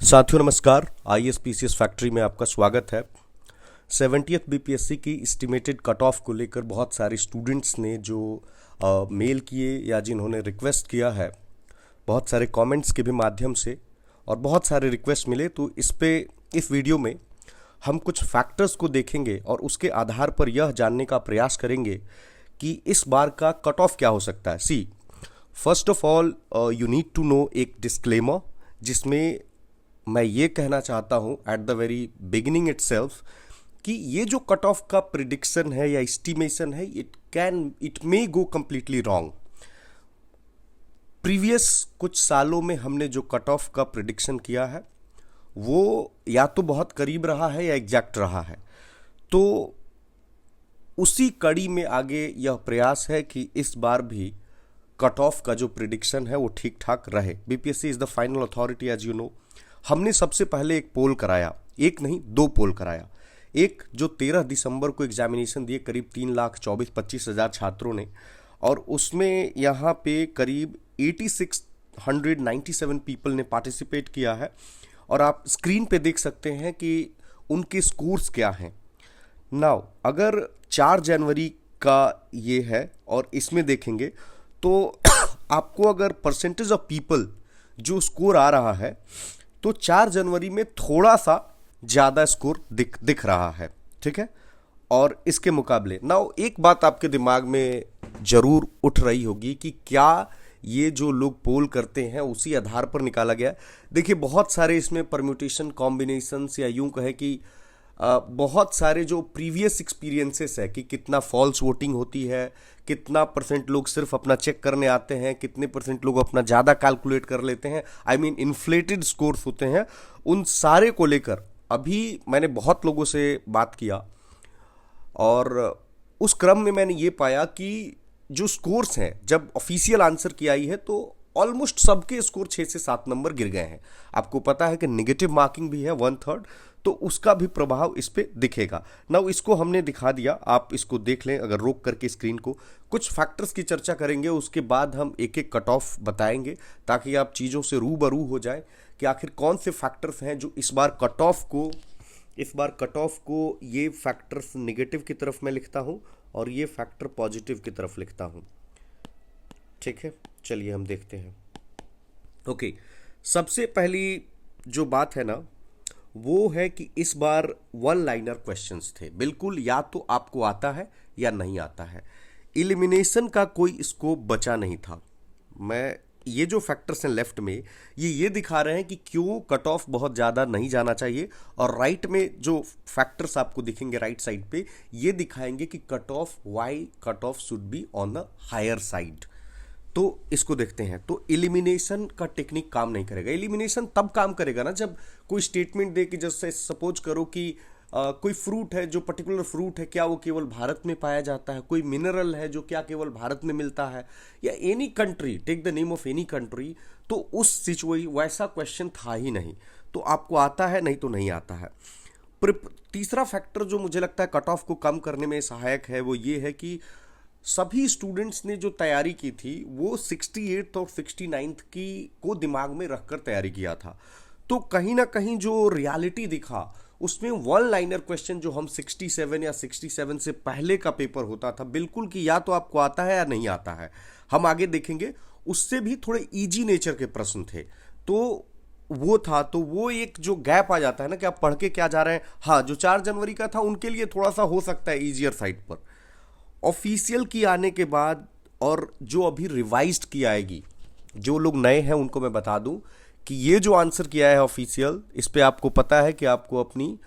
साथियों नमस्कार। ISPCS factory में आपका स्वागत है। 70th BPSC की एस्टिमेटेड कट ऑफ को लेकर बहुत सारे स्टूडेंट्स ने जो मेल किए या जिन्होंने रिक्वेस्ट किया है, बहुत सारे कमेंट्स के भी माध्यम से और बहुत सारे रिक्वेस्ट मिले, तो इस वीडियो में हम कुछ फैक्टर्स को देखेंगे और उसके आधार पर यह जानने का प्रयास करेंगे कि इस बार का कट ऑफ क्या हो सकता है। See, first of all you need to know एक डिस्क्लेमर, जिसमें मैं ये कहना चाहता हूँ at the very beginning itself कि ये जो कट ऑफ का प्रिडिक्शन है या एस्टिमेशन है, it may go completely wrong. Previous कुछ सालों में हमने जो कट ऑफ का प्रिडिक्शन किया है वो या तो बहुत करीब रहा है या एग्जैक्ट रहा है, तो उसी कड़ी में आगे यह प्रयास है कि इस बार भी कट ऑफ का जो प्रिडिक्शन है वो ठीक ठाक रहे। BPSC is the final authority as you know. हमने सबसे पहले एक पोल कराया, एक नहीं 2 पोल कराया। एक जो 13 दिसंबर को एग्जामिनेशन दिए करीब 3,24,25,000 छात्रों ने, और उसमें यहाँ पे करीब 8697 पीपल ने पार्टिसिपेट किया है और आप स्क्रीन पे देख सकते हैं कि उनके स्कोर्स क्या हैं। नाउ अगर 4 जनवरी का ये है और इसमें देखेंगे तो आपको अगर परसेंटेज ऑफ पीपल जो स्कोर आ रहा है तो 4 जनवरी में थोड़ा सा ज़्यादा स्कोर दिख रहा है, ठीक है। और इसके मुकाबले नाउ एक बात आपके दिमाग में जरूर उठ रही होगी कि क्या ये जो लोग पोल करते हैं उसी आधार पर निकाला गया। देखिए, बहुत सारे इसमें परम्यूटेशन कॉम्बिनेशंस या यूं कहे कि बहुत सारे जो प्रीवियस एक्सपीरियंसेस है कि कितना फॉल्स वोटिंग होती है, कितना परसेंट लोग सिर्फ अपना चेक करने आते हैं, कितने परसेंट लोग अपना ज़्यादा कैलकुलेट कर लेते हैं, आई मीन इन्फ्लेटेड स्कोर्स होते हैं। उन सारे को लेकर अभी मैंने बहुत लोगों से बात किया और उस क्रम में मैंने ये पाया कि जो स्कोर्स हैं, जब ऑफिशियल आंसर की आई है तो ऑलमोस्ट सबके स्कोर 6 से 7 नंबर गिर गए हैं। आपको पता है कि नेगेटिव मार्किंग भी है 1/3, तो उसका भी प्रभाव इस पे दिखेगा। नाउ इसको हमने दिखा दिया, आप इसको देख लें अगर रोक करके स्क्रीन को। कुछ फैक्टर्स की चर्चा करेंगे, उसके बाद हम एक एक कट ऑफ बताएंगे ताकि आप चीज़ों से रूबरू हो जाए कि आखिर कौन से फैक्टर्स हैं जो इस बार कट ऑफ को ये फैक्टर्स नेगेटिव की तरफ मैं लिखता हूँ और ये फैक्टर पॉजिटिव की तरफ लिखता हूँ, ठीक है। चलिए हम देखते हैं। ओके, सबसे पहली जो बात है ना वो है कि इस बार 1 लाइनर क्वेश्चंस थे, बिल्कुल या तो आपको आता है या नहीं आता है। एलिमिनेशन का कोई स्कोप बचा नहीं था। मैं ये जो फैक्टर्स हैं लेफ्ट में ये दिखा रहे हैं कि क्यों कट ऑफ बहुत ज़्यादा नहीं जाना चाहिए, और राइट में जो फैक्टर्स आपको दिखेंगे राइट साइड पे ये दिखाएंगे कि why cut off should be on the higher side. तो इसको देखते हैं। तो एलिमिनेशन का टेक्निक काम नहीं करेगा। एलिमिनेशन तब काम करेगा ना जब कोई स्टेटमेंट दे कि जैसे सपोज करो कि कोई फ्रूट है, जो पर्टिकुलर फ्रूट है क्या वो केवल भारत में पाया जाता है, कोई मिनरल है जो क्या केवल भारत में मिलता है, या any country, take the name of any country, तो उस सिचुएशन वैसा क्वेश्चन था ही नहीं। तो आपको आता है, नहीं तो नहीं आता है। तीसरा फैक्टर जो मुझे लगता है कट ऑफ को कम करने में सहायक है वो ये है कि सभी स्टूडेंट्स ने जो तैयारी की थी वो 68th और 69th की को दिमाग में रखकर तैयारी किया था। तो कहीं ना कहीं जो रियलिटी दिखा उसमें 1 लाइनर क्वेश्चन जो हम 67 या 67 से पहले का पेपर होता था, बिल्कुल कि या तो आपको आता है या नहीं आता है। हम आगे देखेंगे, उससे भी थोड़े इजी नेचर के प्रश्न थे। तो वो था, तो वो एक जो गैप आ जाता है ना कि आप पढ़ के क्या जा रहे हैं। हाँ, जो 4 जनवरी का था उनके लिए थोड़ा सा हो सकता है ईजियर साइड पर। ऑफिशियल की आने के बाद और जो अभी रिवाइज्ड की आएगी, जो लोग नए हैं उनको मैं बता दूं कि ये जो आंसर किया है ऑफिशियल, इस पे आपको पता है कि आपको अपनी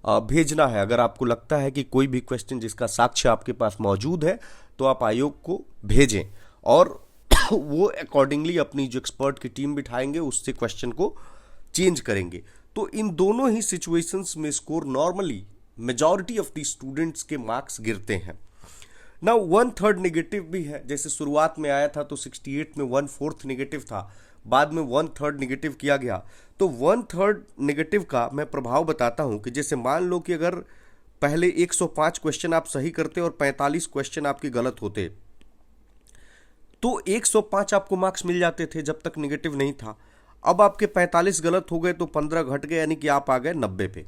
भेजना है। अगर आपको लगता है कि कोई भी क्वेश्चन जिसका साक्ष्य आपके पास मौजूद है तो आप आयोग को भेजें और वो अकॉर्डिंगली अपनी जो एक्सपर्ट की टीम बिठाएंगे उससे क्वेश्चन को चेंज करेंगे। तो इन दोनों ही सिचुएशंस में score normally majority of the students के मार्क्स गिरते हैं। ना 1/3 नेगेटिव भी है, जैसे शुरुआत में आया था तो 68 में 1/4 नेगेटिव था, बाद में 1/3 नेगेटिव किया गया। तो 1/3 नेगेटिव का मैं प्रभाव बताता हूं कि जैसे मान लो कि अगर पहले 105 क्वेश्चन आप सही करते और 45 क्वेश्चन आपके गलत होते तो 105 आपको मार्क्स मिल जाते थे जब तक नेगेटिव नहीं था। अब आपके 45 गलत हो गए तो 15 घट गए, यानी कि आप आ गए 90 पे,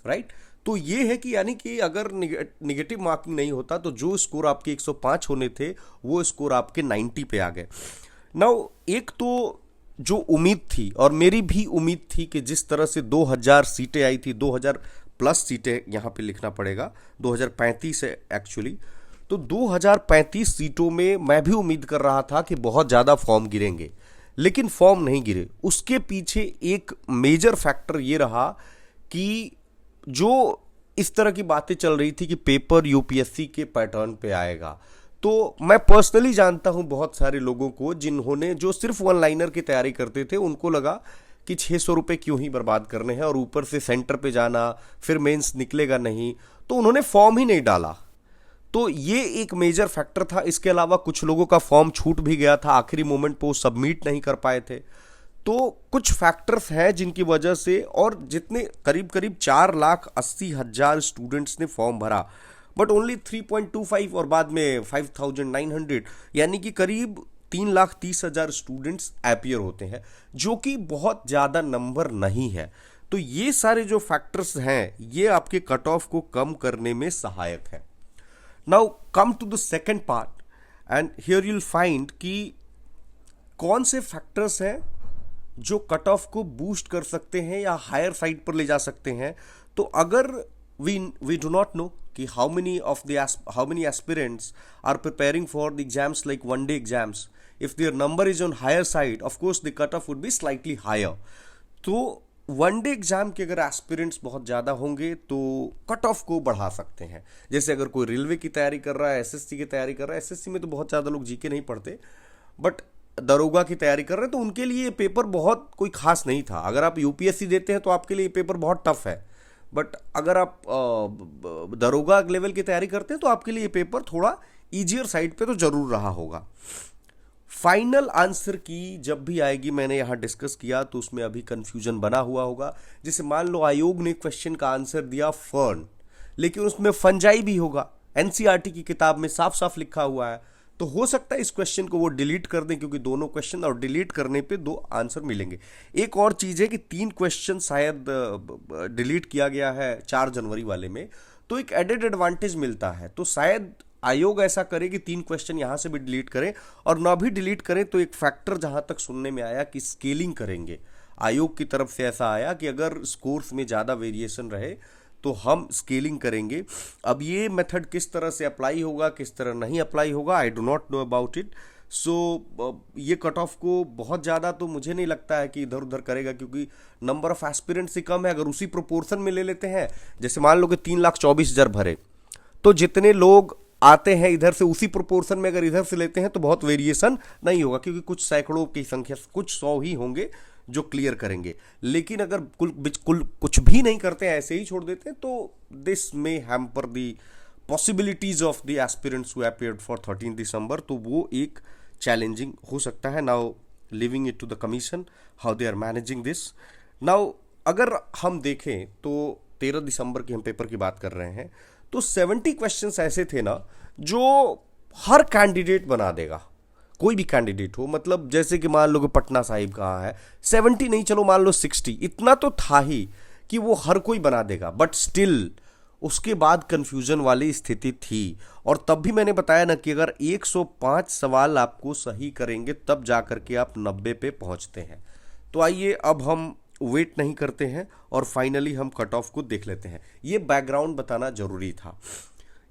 राइट। तो ये है कि यानी कि अगर निगेटिव मार्किंग नहीं होता तो जो स्कोर आपके 105 होने थे वो स्कोर आपके 90 पे आ गए। नाउ एक तो जो उम्मीद थी, और मेरी भी उम्मीद थी कि जिस तरह से 2000 सीटें आई थी, 2000 प्लस सीटें यहाँ पे लिखना पड़ेगा, 2035 है एक्चुअली, तो 2035 सीटों में मैं भी उम्मीद कर रहा था कि बहुत ज़्यादा फॉर्म गिरेंगे, लेकिन फॉर्म नहीं गिरे। उसके पीछे एक मेजर फैक्टर ये रहा कि जो इस तरह की बातें चल रही थी कि पेपर यूपीएससी के पैटर्न पे आएगा, तो मैं पर्सनली जानता हूं बहुत सारे लोगों को जिन्होंने, जो सिर्फ वन लाइनर की तैयारी करते थे, उनको लगा कि 600 रुपये क्यों ही बर्बाद करने हैं, और ऊपर से सेंटर पे जाना, फिर मेंस निकलेगा नहीं, तो उन्होंने फॉर्म ही नहीं डाला। तो ये एक मेजर फैक्टर था। इसके अलावा कुछ लोगों का फॉर्म छूट भी गया था, आखिरी मोमेंट पे वो सबमिट नहीं कर पाए थे। तो कुछ फैक्टर्स हैं जिनकी वजह से, और जितने करीब करीब 4,80,000 स्टूडेंट्स ने फॉर्म भरा, बट ओनली 3.25 और बाद में 5,900, यानी कि करीब 3,30,000 स्टूडेंट्स अपीयर होते हैं, जो कि बहुत ज़्यादा नंबर नहीं है। तो ये सारे जो फैक्टर्स हैं ये आपके कट ऑफ को कम करने में सहायक है। Now come to the second part, and here you'll find कि कौन से फैक्टर्स हैं जो कट ऑफ को बूस्ट कर सकते हैं या हायर साइड पर ले जा सकते हैं। तो अगर वी डू नॉट नो कि how many aspirants are preparing for the exams like one day exams, if their number is on higher side, of course the cutoff would be slightly higher. तो one day exam के अगर aspirants बहुत ज़्यादा होंगे तो cut off को बढ़ा सकते हैं। जैसे अगर कोई रेलवे की तैयारी कर रहा है, एसएससी की तैयारी कर रहा है, एसएससी में तो बहुत ज़्यादा लोग जीके नहीं पढ़ते, बट दरोगा की तैयारी कर रहे हैं, तो उनके लिए ये पेपर बहुत कोई खास नहीं था। अगर आप यूपीएससी देते हैं तो आपके लिए ये पेपर बहुत टफ है, बट अगर आप दरोगा लेवल की तैयारी करते हैं तो आपके लिए ये पेपर थोड़ा ईजियर साइड पे तो जरूर रहा होगा। फाइनल आंसर की जब भी आएगी, मैंने यहाँ डिस्कस किया तो उसमें अभी कंफ्यूजन बना हुआ होगा। जैसे मान लो आयोग ने क्वेश्चन का आंसर दिया फर्न, लेकिन उसमें फंजाई भी होगा, एनसीईआरटी की किताब में साफ साफ लिखा हुआ है, तो हो सकता है इस क्वेश्चन को वो डिलीट कर दें, क्योंकि दोनों क्वेश्चन और डिलीट करने पे दो आंसर मिलेंगे। एक और चीज़ है कि 3 क्वेश्चन शायद डिलीट किया गया है 4 जनवरी वाले में, तो एक एडेड एडवांटेज मिलता है। तो शायद आयोग ऐसा करे कि 3 क्वेश्चन यहाँ से भी डिलीट करें, और ना भी डिलीट करें तो एक फैक्टर जहाँ तक सुनने में आया कि स्केलिंग करेंगे। आयोग की तरफ से ऐसा आया कि अगर स्कोर्स में ज़्यादा वेरिएशन रहे तो हम स्केलिंग करेंगे। अब ये मेथड किस तरह से अप्लाई होगा, किस तरह नहीं अप्लाई होगा, I do not know about it. So ये कट ऑफ को बहुत ज़्यादा तो मुझे नहीं लगता है कि इधर उधर करेगा, क्योंकि नंबर ऑफ एस्पिरेंट्स ही कम है। अगर उसी प्रोपोर्शन में ले लेते हैं, जैसे मान लो कि 3,24,000 भरे, तो जितने लोग आते हैं इधर से उसी प्रोपोर्शन में अगर इधर से लेते हैं तो बहुत वेरिएशन नहीं होगा, क्योंकि कुछ सैकड़ों की संख्या, कुछ 100 ही होंगे जो क्लियर करेंगे। लेकिन अगर कुल कुछ भी नहीं करते हैं, ऐसे ही छोड़ देते हैं, तो this may hamper the possibilities of the aspirants who appeared for 13 December, तो वो एक चैलेंजिंग हो सकता है। Now living it to the commission how they are managing this. Now अगर हम देखें तो 13 दिसंबर की हम पेपर की बात कर रहे हैं, तो 70 क्वेश्चंस ऐसे थे ना जो हर कैंडिडेट बना देगा, कोई भी कैंडिडेट हो। मतलब जैसे कि मान लो कि पटना साहिब कहाँ है, 70 नहीं, चलो मान लो 60, इतना तो था ही कि वो हर कोई बना देगा। बट स्टिल उसके बाद कंफ्यूजन वाली स्थिति थी, और तब भी मैंने बताया ना कि अगर 105 सवाल आपको सही करेंगे तब जा करके आप 90 पे पहुंचते हैं। तो आइए अब हम वेट नहीं करते हैं और फाइनली हम कट ऑफ को देख लेते हैं। ये बैकग्राउंड बताना जरूरी था।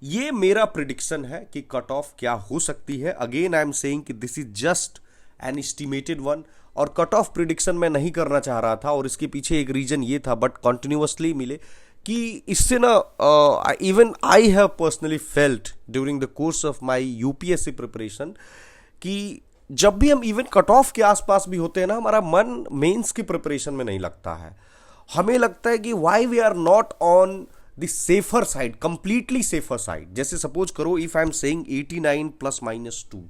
ये मेरा प्रिडिक्शन है कि कट ऑफ क्या हो सकती है। अगेन आई एम सेइंग कि this is just an estimated one, और कट ऑफ प्रिडिक्शन मैं नहीं करना चाह रहा था, और इसके पीछे एक रीजन ये था, बट कॉन्टिन्यूसली मिले कि इससे ना even I have personally felt during the course of my UPSC preparation कि जब भी हम इवन कट ऑफ के आसपास भी होते हैं ना, हमारा मन मेंस की प्रिपरेशन में नहीं लगता है। हमें लगता है कि why we are not on the safer side, completely safer side. जैसे सपोज करो इफ आई एम सेइंग 89 +-2,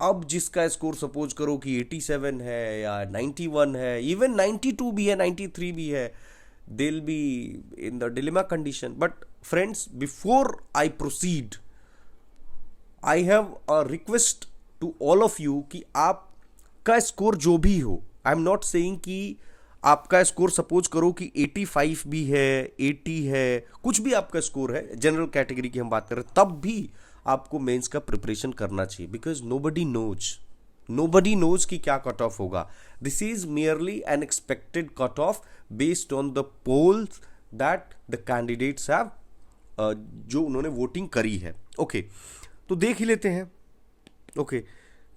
अब जिसका स्कोर सपोज करो कि 87 है या 91 है, इवन 92 भी है, 93 भी है, they will be in the dilemma condition. But friends, before I proceed, I have a request to all of you कि आपका स्कोर जो भी हो, आई एम नॉट सेइंग कि आपका स्कोर सपोज करो कि 85 भी है, 80 है, कुछ भी आपका स्कोर है, जनरल कैटेगरी की हम बात कर रहे हैं, तब भी आपको मेंस का प्रिपरेशन करना चाहिए, बिकॉज नोबडी नोज कि क्या कट ऑफ होगा. This is merely an expected cut off based on the polls that the candidates have, जो उन्होंने वोटिंग करी है. ओके, तो देख ही लेते हैं. ओके,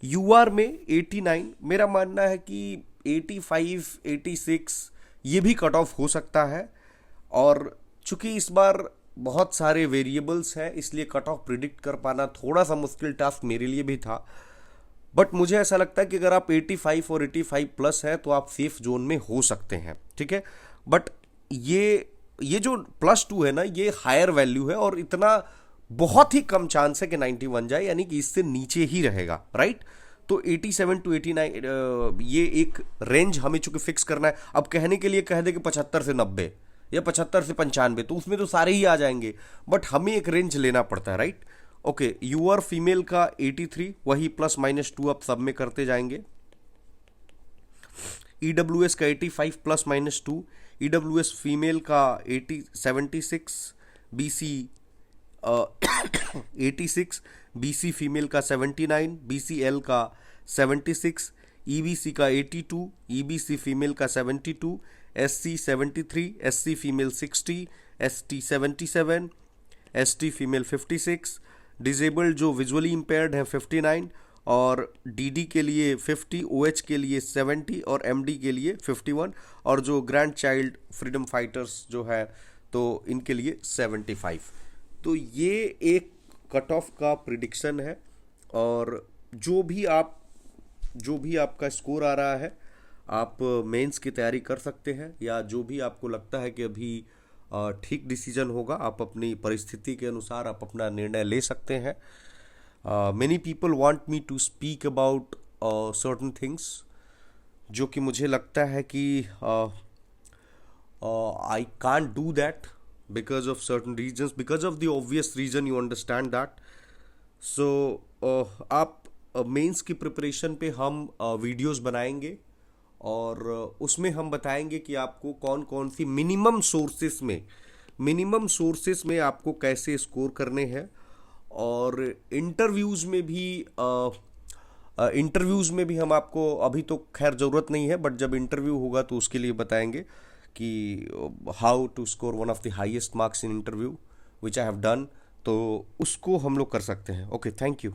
यूआर में 89, मेरा मानना है कि 85, 86 ये भी कट ऑफ हो सकता है. और चूंकि इस बार बहुत सारे वेरिएबल्स हैं, इसलिए कट ऑफ प्रिडिक्ट कर पाना थोड़ा सा मुश्किल टास्क मेरे लिए भी था. बट मुझे ऐसा लगता है कि अगर आप 85 और 85 प्लस है तो आप सेफ जोन में हो सकते हैं. ठीक है, बट ये जो +2 है ना, ये हायर वैल्यू है और इतना बहुत ही कम चांस है कि 91 जाए, यानी कि इससे नीचे ही रहेगा. राइट, तो 87 to 89 ये एक रेंज हमें चूंकि फिक्स करना है. अब कहने के लिए कह दे कि 75 से 90 या 75 से 95, तो उसमें तो सारे ही आ जाएंगे, बट हमें एक रेंज लेना पड़ता है. राइट, ओके, यूआर फीमेल का 83, वही +-2 आप सब में करते जाएंगे. ईडब्ल्यूएस का 85 +-2, ईडब्ल्यूएस फीमेल का 76, बीसी 86, बीसी फीमेल का 79, बीसीएल का 76, ईबीसी का 82, ईबीसी फीमेल का 72, SC 73, SC female 60, ST 77, ST female 56, disabled जो विजुअली इम्पेयर्ड हैं 59, और डीडी के लिए 50, ओएच के लिए 70 और एमडी के लिए 51, और जो ग्रैंड चाइल्ड फ्रीडम फाइटर्स जो है तो इनके लिए 75. तो ये एक कट ऑफ का प्रिडिक्शन है. और जो भी आपका स्कोर आ रहा है, आप मेंस की तैयारी कर सकते हैं, या जो भी आपको लगता है कि अभी ठीक डिसीजन होगा, आप अपनी परिस्थिति के अनुसार आप अपना निर्णय ले सकते हैं. Many people want me to speak about certain things, जो कि मुझे लगता है कि I can't do that because of certain reasons, because of the obvious reason, you understand that. So आप मेंस की प्रिपरेशन पे हम वीडियोस बनाएंगे, और उसमें हम बताएंगे कि आपको कौन कौन सी मिनिमम सोर्सेस में आपको कैसे स्कोर करने हैं. और इंटरव्यूज़ में भी हम आपको, अभी तो खैर ज़रूरत नहीं है, बट जब इंटरव्यू होगा तो उसके लिए बताएंगे कि how to score one of the highest marks in interview which I have done. तो उसको हम लोग कर सकते हैं. Okay, thank you.